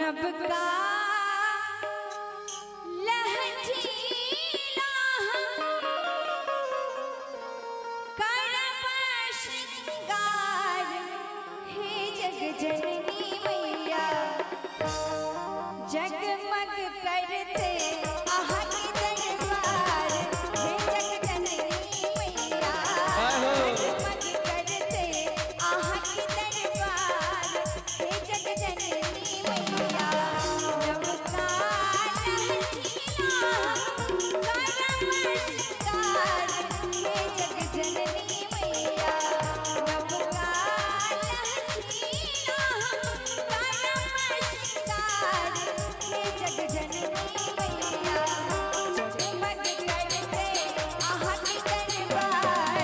नब का लहठीला करब श्रृंगार हे जग जननी मैया जगमग करते आहा के दरबार हे जग जननी मैया जगमग करते आहा के दरबार हे जग जननी मैया नव का लहठीला करब श्रृंगार हे जग जननी मैया नव का लहठीला करब श्रृंगार हे जग जननी मैया जगमग करते आहा के दरबार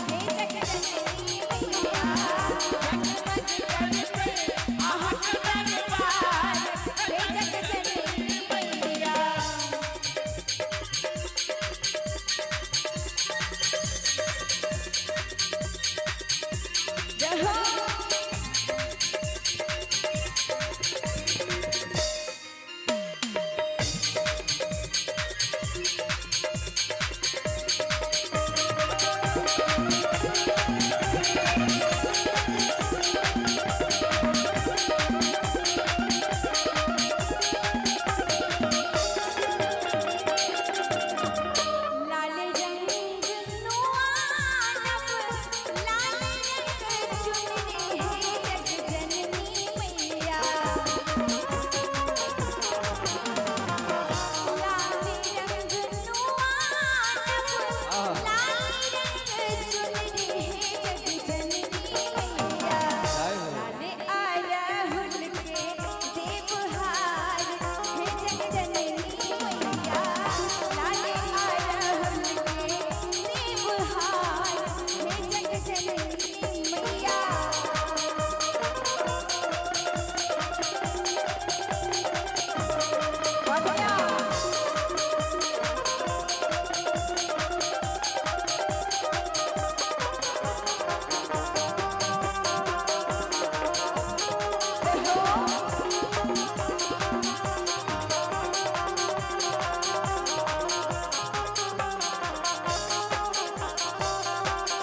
हे जग जननी मैया जगमग करते आहा के दरबार हे जग जननी मैया जहो लाल रंग नुआनब लाल रंग चुनरी हे जग जननी मैया लाल रंग नुआनब लाल रंग चुनरी हे जग जननी मैया लाल अरहुल के देवहार हे जग जननी मैया लाल अरहुल के देवहार हे जग जननी मैया बढ़िया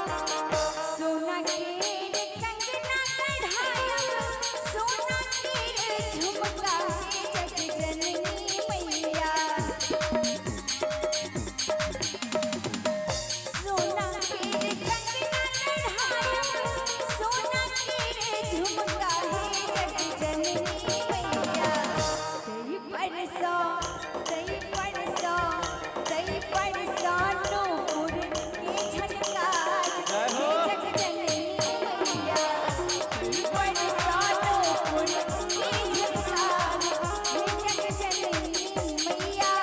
सोना केर कंगना कढ़ायब सोना केर झुमका हे जग जननी मैया सोना केर कंगना कढ़ायब सोना केर झुमका हे जग जननी मैया तई परसों नूपुर के झनकार हे जग जननी मैया तई परसों नूपुर के झनकार हे जग जननी मैया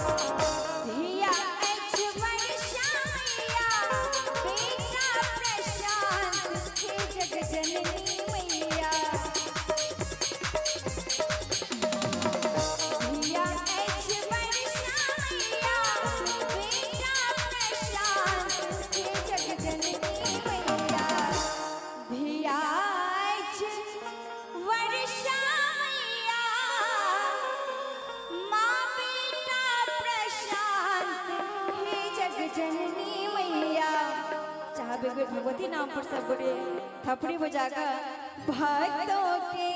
धिया ऐश्वर शाया बेटा प्रशांत हे जग जननी मैया धिया ऐश्वर शाया बेटा प्रशांत हे जग जननी मैया धिया ऐश्वर शाया माँ बेटा प्रशांत हे जग जननी मैया चाहे एक बेर भगवती नाम पर सब गोटे थपड़ी बजाकर भक्तों के